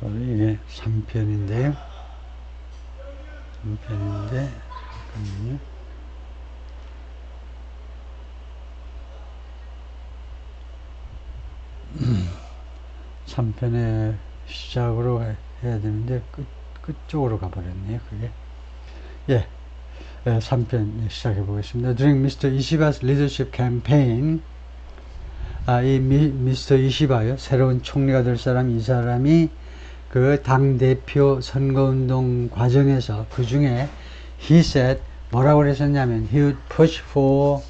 이게 3편인데요. 3편인데, 잠깐만요. 3편의 시작으로 해야 되는데, 끝쪽으로 가버렸네요, 그게. 예. 3편 시작해 보겠습니다. During Mr. Ishiba's leadership campaign, 이 미스터 이시바요, 새로운 총리가 될 사람, 이 사람이 그 당대표 선거운동 과정에서 그 중에 he said, 뭐라고 그랬었냐면 he would push for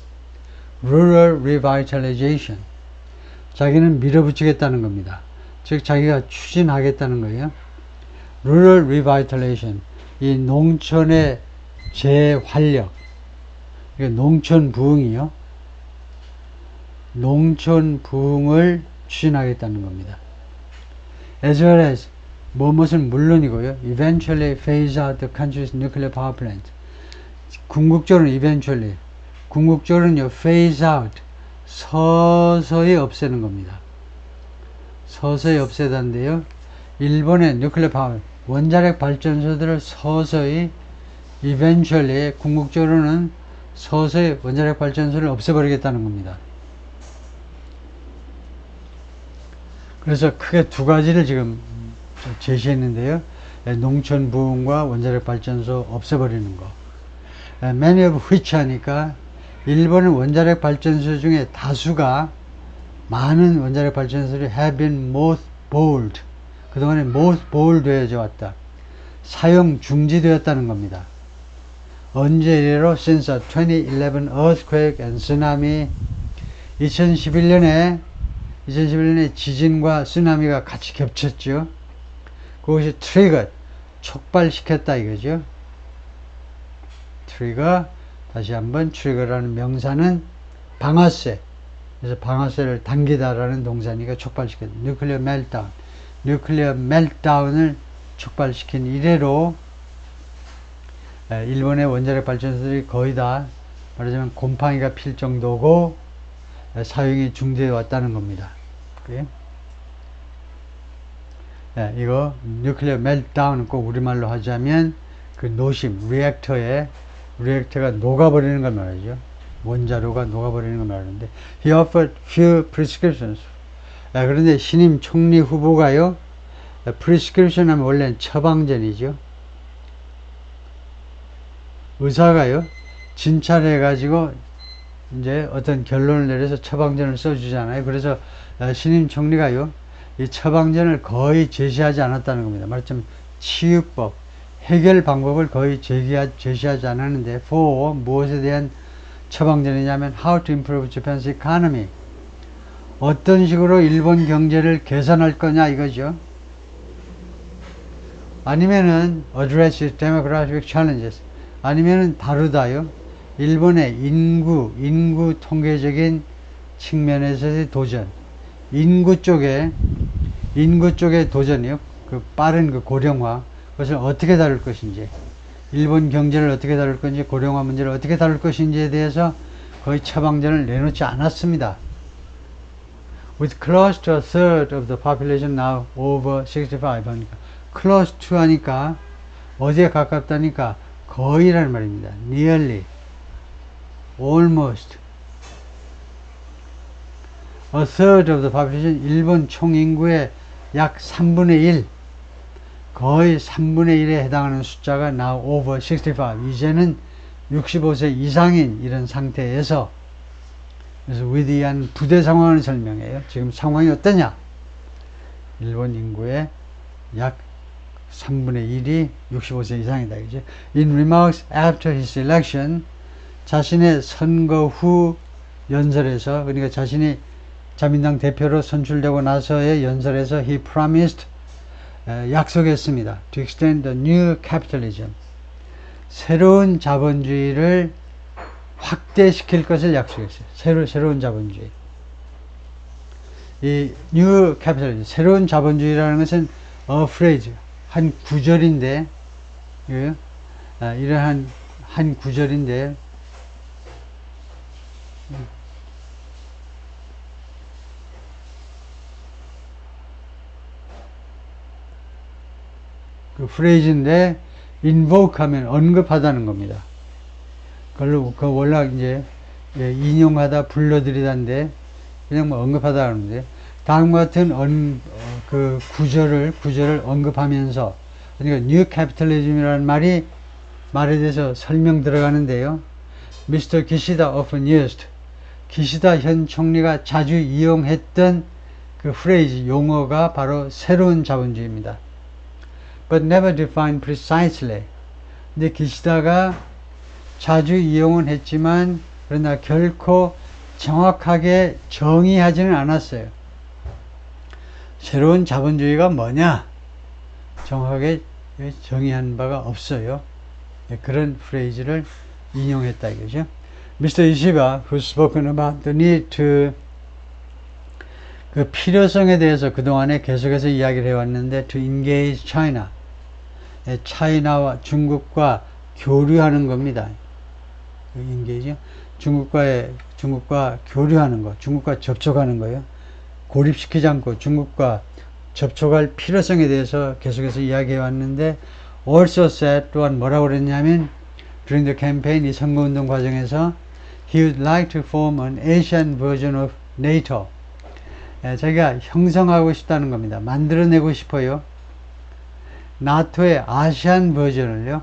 rural revitalization. 자기는 밀어붙이겠다는 겁니다. 즉 자기가 추진하겠다는 거예요. rural revitalization, 이 농촌의 재활력, 농촌 부흥이요. 농촌 부흥을 추진하겠다는 겁니다. As well as 무엇은 물론이고요. Eventually phase out the country's nuclear power plant. 궁극적으로는 eventually, 궁극적으로는요, phase out, 서서히 없애는 겁니다. 서서히 없애다인데요. 일본의 nuclear power, 원자력 발전소들을 서서히, eventually, 궁극적으로는 서서히 원자력 발전소를 없애버리겠다는 겁니다. 그래서 크게 두 가지를 지금 제시했는데요. 농촌 부흥과 원자력 발전소 없애버리는 거. Many of which 하니까 일본의 원자력 발전소 중에 다수가, 많은 원자력 발전소들이 have been mothballed. 그동안에 mothball 되어져 왔다. 사용 중지되었다는 겁니다. 언제 이래로? Since the 2011 earthquake and tsunami. 2011년에 지진과 쓰나미가 같이 겹쳤죠. 그것이 트리거, 촉발시켰다 이거죠. 트리거, 다시 한번 트리거라는 명사는 방아쇠, 그래서 방아쇠를 당기다라는 동사니까 촉발시켰다. 뉴클리어 멜트다운, 뉴클리어 멜트다운을 촉발시킨 이래로 일본의 원자력 발전소들이 거의 다 말하자면 곰팡이가 필 정도고 사용이 중지해 왔다는 겁니다. 이거 뉴클리어 멜트다운은 꼭 우리말로 하자면 그 노심, 리액터가 녹아버리는 걸 말하죠. 원자로가 녹아버리는 걸 말하는데 he offered few prescriptions. 그런데 신임 총리 후보가요, prescription 하면 원래는 처방전이죠. 의사가요, 진찰해 가지고 이제 어떤 결론을 내려서 처방전을 써주잖아요. 그래서 신임 총리가요, 이 처방전을 거의 제시하지 않았다는 겁니다. 말하자면 치유법, 해결 방법을 거의 제시하지 않았는데 for 무엇에 대한 처방전이냐면 how to improve Japan's economy. 어떤 식으로 일본 경제를 개선할 거냐 이거죠. 아니면은 address its demographic challenges. 아니면은 다루다요. 일본의 인구 통계적인 측면에서의 도전. 인구 쪽의 도전이요. 그 빠른 그 고령화. 그것을 어떻게 다룰 것인지. 일본 경제를 어떻게 다룰 건지, 고령화 문제를 어떻게 다룰 것인지에 대해서 거의 처방전을 내놓지 않았습니다. With close to a third of the population now over 65 하니까 close to 하니까 어디에 가깝다니까 거의라는 말입니다. nearly, almost a third of the population, 일본 총인구의 약 3분의 1, 거의 3분의 1에 해당하는 숫자가 now over 65, 이제는 65세 이상인 이런 상태에서, 그래서 위대한 부대 상황을 설명해요. 지금 상황이 어떠냐? 일본 인구의 약 3분의 1이 65세 이상이다. 그죠? In remarks after his election, 자신의 선거 후 연설에서, 그러니까 자신이 자민당 대표로 선출되고 나서의 연설에서 he promised, 약속했습니다. To extend the new capitalism, 새로운 자본주의를 확대시킬 것을 약속했어요. 새로운 자본주의. 이 new capitalism, 새로운 자본주의라는 것은 a phrase, 한 구절인데, 이러한 한 구절인데, 그 프레이즈인데 invoke 하면 언급하다는 겁니다. 그걸로 그 원래 이제 인용하다 불러들이다인데 그냥 뭐 언급하다 하는데 다음과 같은 그 구절을 언급하면서 그러니까 뉴 캐피탈리즘이라는 말에 대해서 설명 들어가는데요. Mr. 기시다 often used 기시다 현 총리가 자주 이용했던 그 프레이즈 용어가 바로 새로운 자본주의입니다. But never defined precisely. 근데 기시다가 자주 이용은 했지만 그러나 결코 정확하게 정의하지는 않았어요. 새로운 자본주의가 뭐냐? 정확하게 정의한 바가 없어요. 그런 프레이즈를 인용했다 이거죠. Mr. Ishiba, who's spoken about the need to 그 필요성에 대해서 그동안에 계속해서 이야기를 해왔는데 to engage China 차이나와 중국과 교류하는 겁니다. engage 중국과 교류하는 거, 중국과 접촉하는 거예요. 고립시키지 않고 중국과 접촉할 필요성에 대해서 계속해서 이야기해 왔는데 also said 또한 뭐라고 그랬냐면 during the campaign 이 선거운동 과정에서 he would like to form an Asian version of NATO 자기가 형성하고 싶다는 겁니다. 만들어내고 싶어요. 나토의 아시안 버전을요.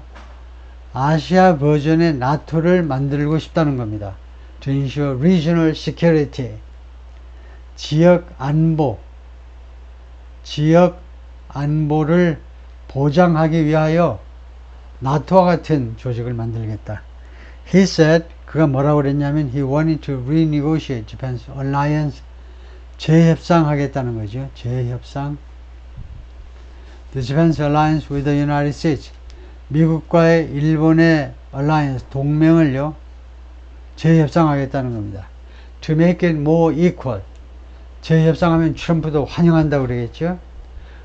아시아 버전의 나토를 만들고 싶다는 겁니다. To ensure regional security 지역 안보를 보장하기 위하여 나토와 같은 조직을 만들겠다. He said 그가 뭐라고 그랬냐면 he wanted to renegotiate Japan's alliance 재협상하겠다는 거죠. 재협상 The Japan's alliance with the United States 미국과의 일본의 alliance 동맹을요 재협상하겠다는 겁니다. To make it more equal 재협상하면 트럼프도 환영한다고 그러겠죠.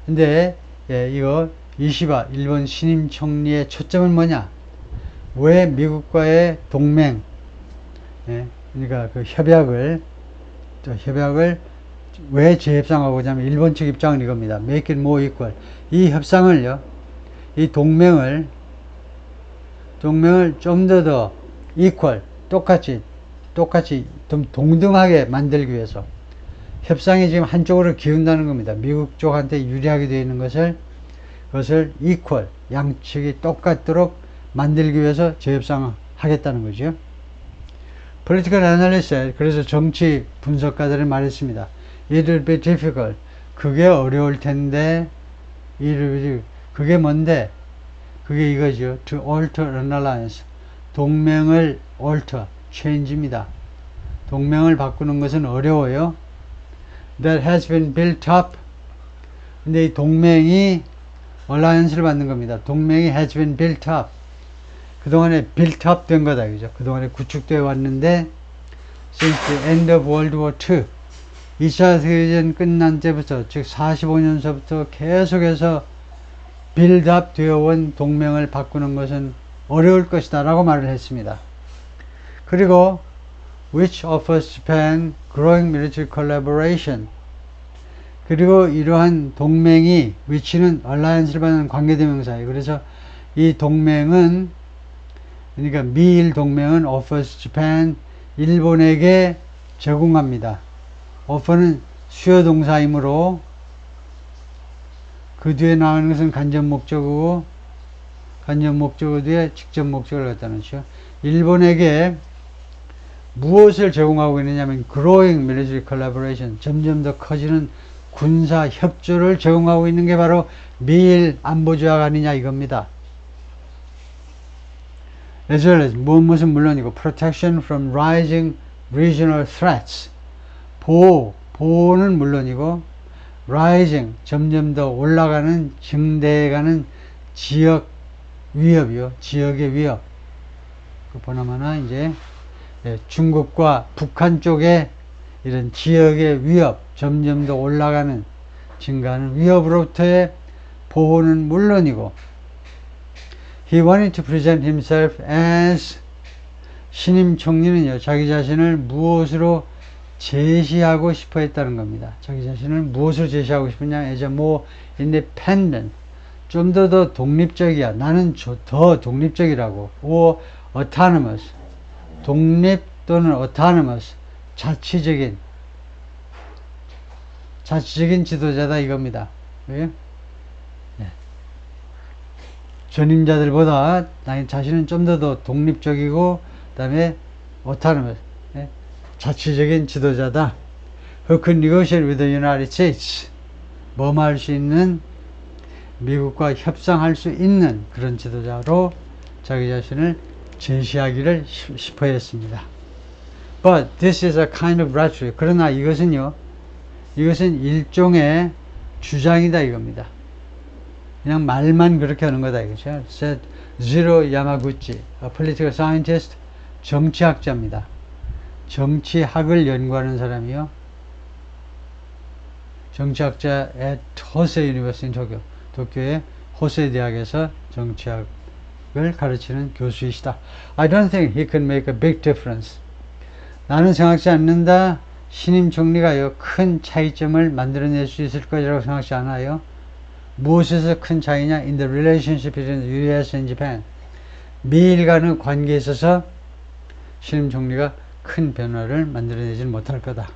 근데 이거 이시바 일본 신임 총리의 초점은 뭐냐? 왜 미국과의 동맹 그러니까 그 협약을 왜 재협상하고자 하면 일본 측 입장은 이겁니다. Make it more equal. 이 협상을요, 이 동맹을 좀 더 equal, 똑같이 좀 동등하게 만들기 위해서 협상이 지금 한쪽으로 기운다는 겁니다. 미국 쪽한테 유리하게 되어 있는 그것을 equal, 양측이 똑같도록 만들기 위해서 재협상을 하겠다는 거죠. Political analyst, 그래서 정치 분석가들은 말했습니다. It will be difficult. 그게 어려울 텐데, 그게 뭔데? 그게 이거죠. To alter an alliance. 동맹을 alter, change입니다. 동맹을 바꾸는 것은 어려워요. That has been built up. 근데 이 동맹이 alliance를 받는 겁니다. 동맹이 has been built up. 그동안에 built up 된 거다. 그죠? 그동안에 구축되어 왔는데, since the end of World War II. 2차 세계대전 끝난 때부터, 즉 45년서부터 계속해서 빌드업 되어 온 동맹을 바꾸는 것은 어려울 것이다 라고 말을 했습니다. 그리고 which offers Japan growing military collaboration 그리고 이러한 동맹이 which는 alliance를 받는 관계대명사예요. 그래서 이 동맹은 그러니까 미일 동맹은 offers Japan 일본에게 제공합니다. offer는 수요 동사이므로 그 뒤에 나오는 것은 간접 목적어고 간접 목적어 뒤에 직접 목적을 갖다 놓죠. 일본에게 무엇을 제공하고 있느냐면 growing military collaboration 점점 더 커지는 군사 협조를 제공하고 있는 게 바로 미일 안보조약 아니냐 이겁니다. as well as 무엇은 물론이고 protection from rising regional threats 보호는 물론이고 rising 점점 더 올라가는 증대해가는 지역 위협이요. 지역의 위협. 그 보나마나 이제 중국과 북한 쪽에 이런 지역의 위협 점점 더 올라가는 증가하는 위협으로부터의 보호는 물론이고 he wanted to present himself as 신임 총리는요. 자기 자신을 무엇으로 제시하고 싶어 했다는 겁니다. 자기 자신을 무엇으로 제시하고 싶으냐? as a more independent, 좀 더 독립적이야. 나는 더 독립적이라고. or autonomous. 독립 또는 autonomous. 자치적인 지도자다 이겁니다. 왜? 네. 전임자들보다 나의 자신은 좀 더 독립적이고 그 다음에 autonomous. 네? 자치적인 지도자다. Who could negotiate with the United States. 범할 수 있는 미국과 협상할 수 있는 그런 지도자로 자기 자신을 제시하기를 싶어 했습니다. But this is a kind of rhetoric. 그러나 이것은 일종의 주장이다 이겁니다. 그냥 말만 그렇게 하는 거다 이거죠. said Zero Yamaguchi, a political scientist, 정치학자입니다. 정치학을 연구하는 사람이요. 정치학자 at Hosei University in Tokyo. 도쿄의 호세 대학에서 정치학을 가르치는 교수이시다. I don't think he can make a big difference. 나는 생각지 않는다. 신임 총리가요, 큰 차이점을 만들어낼 수 있을 것이라고 생각지 않아요. 무엇에서 큰 차이냐? In the relationship between the US and Japan. 미일 간의 관계에 있어서 신임 총리가 큰 변화를 만들어내지 못할 거다.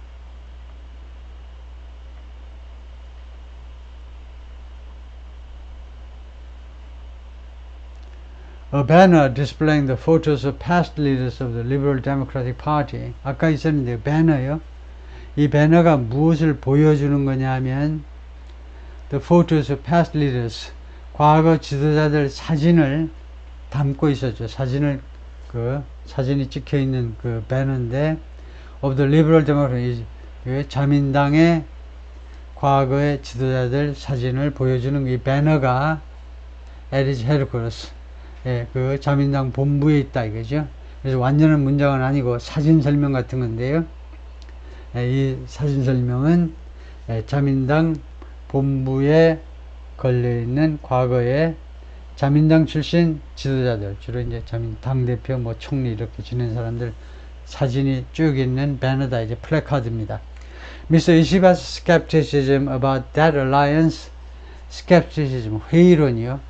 A banner displaying the photos of past leaders of the Liberal Democratic Party. 아까 있었는데 배너요. 이 배너가 무엇을 보여주는 거냐 하면 the photos of past leaders. 과거 지도자들 사진을 담고 있었죠. 사진이 찍혀 있는 그 배너인데 of the Liberal Democratic 자민당의 과거의 지도자들 사진을 보여주는 이 배너가 at its headquarters. 예, 그 자민당 본부에 있다 이거죠. 그래서 완전한 문장은 아니고 사진 설명 같은 건데요. 예, 이 사진 설명은 자민당 본부에 걸려있는 과거의 자민당 출신 지도자들, 주로 이제 당 대표, 뭐 총리 이렇게 지낸 사람들 사진이 쭉 있는 배너다, 이제 플래카드입니다. Mr. Ishiba's skepticism about that alliance, skepticism, 회의론이요.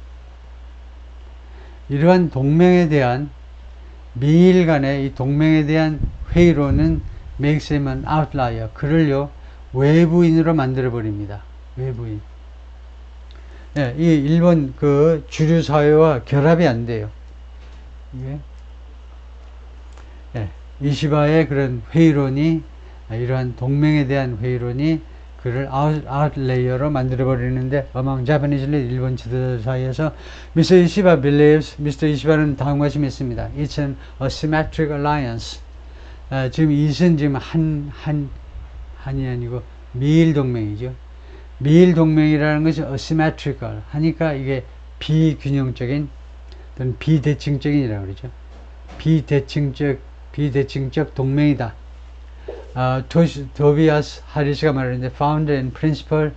이러한 동맹에 대한 미일 간의 이 동맹에 대한 회의론은 makes him an outlier. 그를요 외부인으로 만들어 버립니다. 외부인. 예, 이 일본 그 주류 사회와 결합이 안 돼요. 예, 이시바의 그런 회의론이 이러한 동맹에 대한 회의론이 그를 아웃레이어로 만들어 버리는데 among Japanese leaders, 일본 지도자 사이에서 Mr. Ishiba believes, Mr. Ishiba는 다음과 같이 믿습니다. It's an asymmetric alliance. 지금 이것은 지금 한이 아니고 미일 동맹이죠. 미일 동맹이라는 것이 asymmetrical 하니까 이게 비균형적인 또는 비대칭적인이라고 그러죠. 비대칭적 동맹이다. 도비아스 하리스가 말하는데 founder and principal,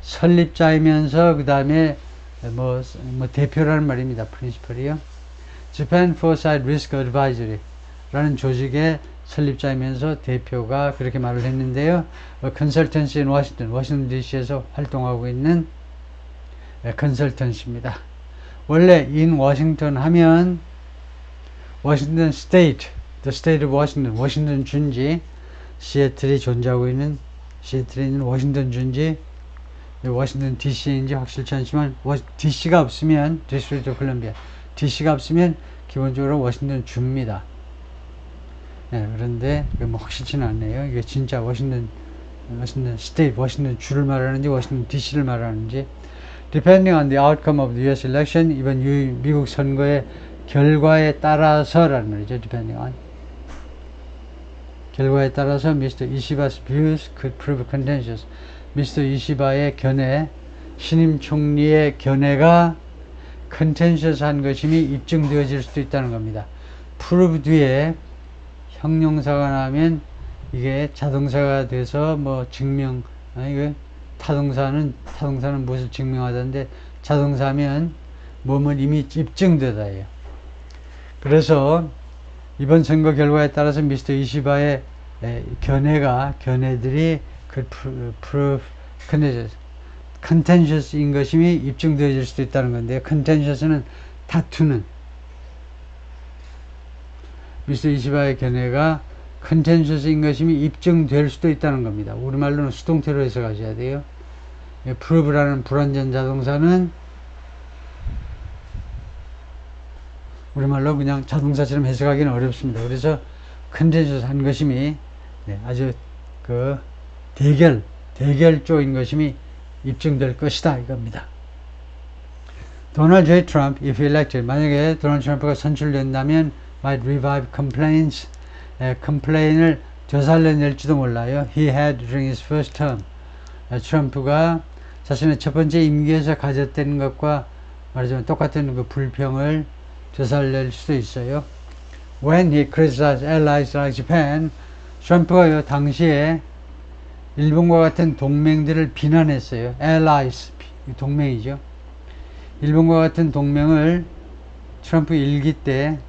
설립자이면서 그 다음에 뭐 대표라는 말입니다. principal이요. Japan Foresight Risk Advisory 라는 조직의 설립자이면서 대표가 그렇게 말을 했는데요. 컨설턴시 in 워싱턴 DC에서 활동하고 있는 컨설턴시입니다. 원래 in 워싱턴 하면 워싱턴 스테이트, the state of Washington, 워싱턴 준지, 시애틀이 존재하고 있는 시애틀에 있는 워싱턴 준지, 워싱턴 DC인지 확실치 않지만 DC가 없으면 디스트릭트 오브 콜럼비아, DC가 없으면 기본적으로 워싱턴 주입니다. 네, 그런데 뭐 확실치는 않네요. 이게 진짜 워싱턴 스테이트, 워싱턴 주를 말하는지 워싱턴 DC를 말하는지. Depending on the outcome of the US election, 이번 미국 선거의 결과에 따라서라는 말이죠. Depending on 결과에 따라서 Mr. Ishiba's views could prove contentious. Mr. Ishiba의 견해, 신임 총리의 견해가 contentious한 것임이 입증되어질 수도 있다는 겁니다. prove 뒤에 형용사가 나오면 이게 자동사가 돼서 뭐 증명, 이거 타동사는 무엇을 증명하던데 자동사면 뭐뭐 이미 입증되다예요. 그래서 이번 선거 결과에 따라서 미스터 이시바의 견해들이 그 proof contentious인 것임이 입증되어질 수도 있다는 건데요. contentious는 다투는. 미스터 이시바의 견해가 contentious인 것임이 입증될 수도 있다는 겁니다. 우리말로는 수동태로 해석하셔야 돼요. prove라는 불완전 자동사는 우리말로 그냥 자동사처럼 해석하기는 어렵습니다. 그래서 contentious한 것임이 아주 그 대결조인 것임이 입증될 것이다 이겁니다. 도널드 J. 트럼프, if elected, 만약에 도널드 트럼프가 선출된다면 might revive complaints, complain을 되살려낼지도 몰라요. He had during his first term. 트럼프가 자신의 첫 번째 임기에서 가졌던 것과 말하자면 똑같은 그 불평을 되살릴 수도 있어요. When he criticized allies like Japan, 트럼프가 당시에 일본과 같은 동맹들을 비난했어요. allies, 동맹이죠. 일본과 같은 동맹을 트럼프 일기 때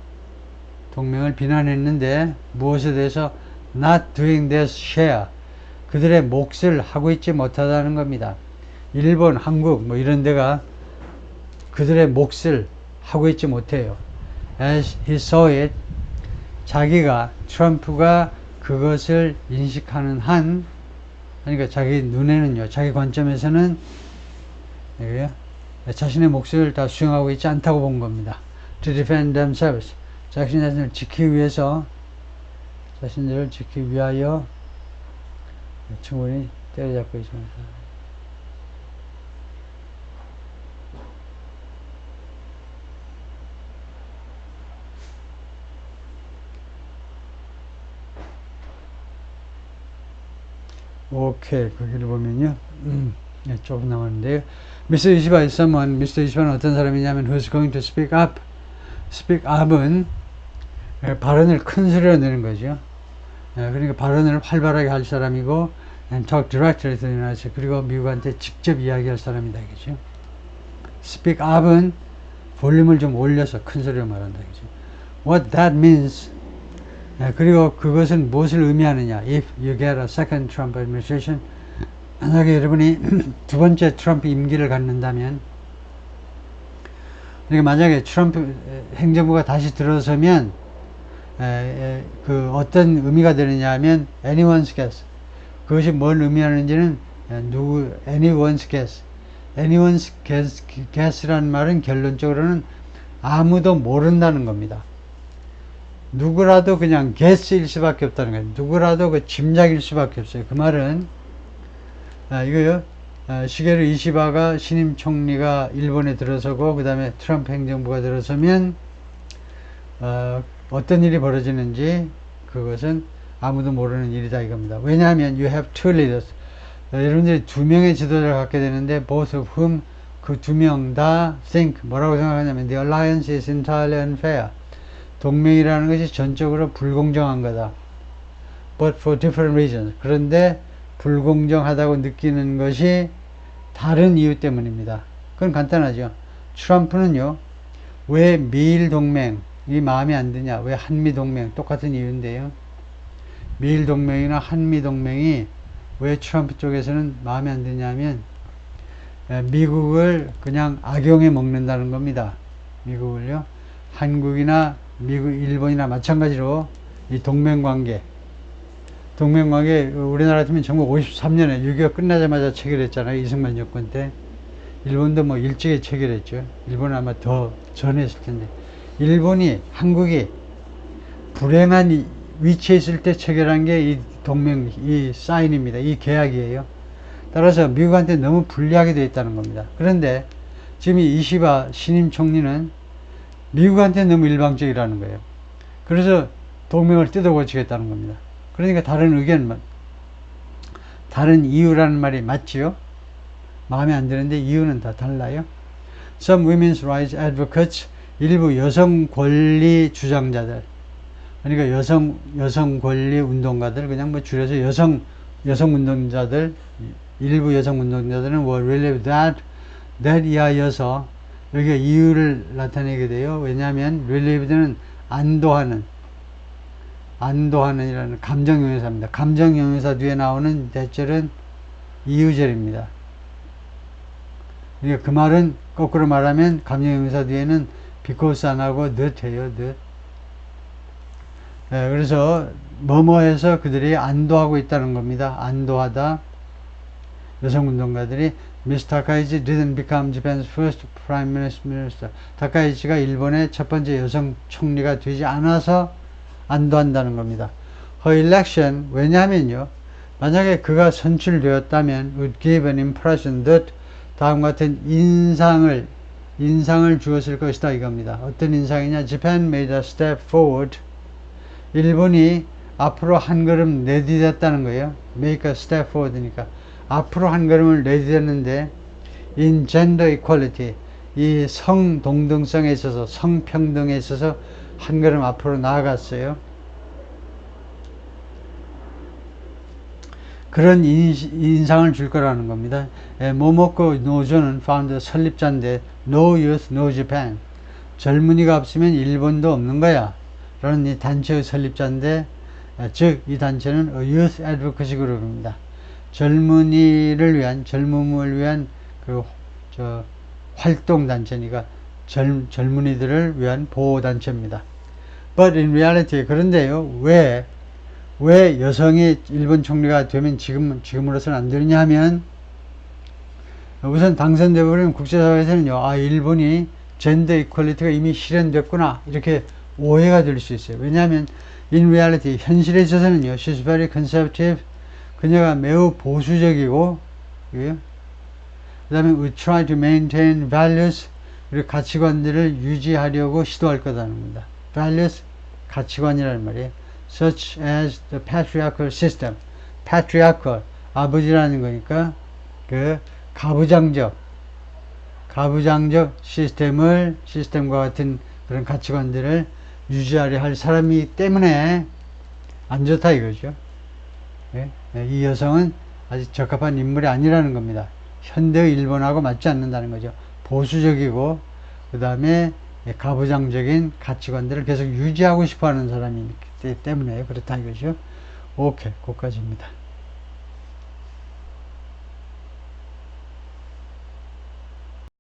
동맹을 비난했는데 무엇에 대해서 not doing their share, 그들의 몫을 하고 있지 못하다는 겁니다. 일본, 한국 뭐 이런 데가 그들의 몫을 하고 있지 못해요. As he saw it, 자기가 트럼프가 그것을 인식하는 한, 그러니까 자기 눈에는요, 자기 관점에서는 자신의 몫을 다 수행하고 있지 않다고 본 겁니다. To defend themselves, 자신을 지키기 위해서, 자신들을 지키기 위하여 충분히 때려잡고 있습니다. 오케이, 거기를 보면요. 조금 남았는데요. Mr. Ishiba is someone, Mr. Ishiba는 어떤 사람이냐면 who's going to speak up. speak up은 발언을 큰 소리로 내는 거죠. 그러니까 발언을 활발하게 할 사람이고 and talk directly to the United States. 그리고 미국한테 직접 이야기할 사람이다. 그죠? speak up은 볼륨을 좀 올려서 큰 소리로 말한다. 그죠? What that means, 그리고 그것은 무엇을 의미하느냐. If you get a second Trump administration, 만약에 여러분이 두 번째 트럼프 임기를 갖는다면, 그러니까 만약에 트럼프 행정부가 다시 들어서면 그 어떤 의미가 되느냐 하면 anyone's guess, 그것이 뭘 의미하는지는 anyone's guess, anyone's guess라는 말은 결론적으로는 아무도 모른다는 겁니다. 누구라도 그냥 guess일 수밖에 없다는 거예요. 누구라도 그 짐작일 수밖에 없어요. 그 말은 이거요. 시게루 이시바가 신임 총리가 일본에 들어서고 그 다음에 트럼프 행정부가 들어서면 어떤 일이 벌어지는지 그것은 아무도 모르는 일이다 이겁니다. 왜냐하면 you have two leaders. 여러분들이 두 명의 지도자를 갖게 되는데 both of whom, 그 두 명 다 think, 뭐라고 생각하냐면 the alliance is entirely unfair. 동맹이라는 것이 전적으로 불공정한 거다. But for different reasons. 그런데 불공정하다고 느끼는 것이 다른 이유 때문입니다. 그건 간단하죠. 트럼프는요, 왜 미일 동맹이 마음에 안 드냐, 왜 한미 동맹, 똑같은 이유인데요. 미일 동맹이나 한미 동맹이 왜 트럼프 쪽에서는 마음에 안 드냐면 미국을 그냥 악용해 먹는다는 겁니다. 미국을요. 한국이나 미국, 일본이나 마찬가지로 이 동맹관계, 우리나라 같으면 1953년에 6.25 끝나자마자 체결했잖아요. 이승만 정권 때. 일본도 뭐 일찍이 체결했죠. 일본은 아마 더 전했을 텐데. 일본이, 한국이 불행한 위치에 있을 때 체결한 게 이 동맹, 이 사인입니다. 이 계약이에요. 따라서 미국한테 너무 불리하게 되어 있다는 겁니다. 그런데 지금 이 이시바 신임 총리는 미국한테 너무 일방적이라는 거예요. 그래서 동맹을 뜯어고치겠다는 겁니다. 그러니까 다른 의견만, 다른 이유라는 말이 맞지요? 마음에 안 드는데 이유는 다 달라요. Some women's rights advocates, 일부 여성 권리 주장자들, 그러니까 여성 권리 운동가들, 그냥 뭐 줄여서 여성 운동자들, 일부 여성 운동자들은 were relieved that 이하여서, 여기가 이유를 나타내게 돼요. 왜냐하면 relieved는 안도하는이라는 감정형용사입니다. 감정형용사 뒤에 나오는 대절은 이유절입니다. 그 말은 거꾸로 말하면 감정형용사 뒤에는 because 안 하고 not 해요. not. 그래서 뭐뭐해서 그들이 안도하고 있다는 겁니다. 안도하다. 여성운동가들이 Miss Takaichi didn't become Japan's first prime minister. 다카이치가 일본의 첫 번째 여성 총리가 되지 않아서 안도한다는 겁니다. Her election, 왜냐하면요, 만약에 그가 선출되었다면 would give an impression that 다음과 같은 인상을 주었을 것이다 이겁니다. 어떤 인상이냐? Japan made a step forward. 일본이 앞으로 한 걸음 내디뎠다는 거예요. make a step forward니까 앞으로 한 걸음을 내디뎠는데 in gender equality, 이 성동등성에 있어서, 성평등에 있어서 한 걸음 앞으로 나아갔어요. 그런 인상을 줄 거라는 겁니다. 모모코 노조는 파운더 설립자인데 No Youth, No Japan. 젊은이가 없으면 일본도 없는 거야 라는 이 단체의 설립자인데, 즉 이 단체는 Youth Advocacy Group입니다. 젊은이를 위한, 젊음을 위한 활동 단체니까 젊은이들을 위한 보호 단체입니다. But in reality, 그런데요, 왜 여성이 일본 총리가 되면 지금으로서는 안 되느냐 하면, 우선 당선돼 버리면 국제사회에서는요, 일본이 젠더 이퀄리티가 이미 실현됐구나 이렇게 오해가 될 수 있어요. 왜냐하면 in reality, 현실에 있어서는요, she's very conservative, 그녀가 매우 보수적이고, 그 다음에 we try to maintain values, 그리고 가치관들을 유지하려고 시도할 거다는 겁니다. values, 가치관이라는 말이에요. such as the patriarchal system. patriarchal, 아버지라는 거니까 그 가부장적 시스템과 같은 그런 가치관들을 유지하려 할 사람이기 때문에 안 좋다 이거죠. 이 여성은 아직 적합한 인물이 아니라는 겁니다. 현대 일본하고 맞지 않는다는 거죠. 보수적이고 그 다음에 가부장적인 가치관들을 계속 유지하고 싶어하는 사람이기 때문에 그렇다 이거죠. 오케이, 거기까지입니다.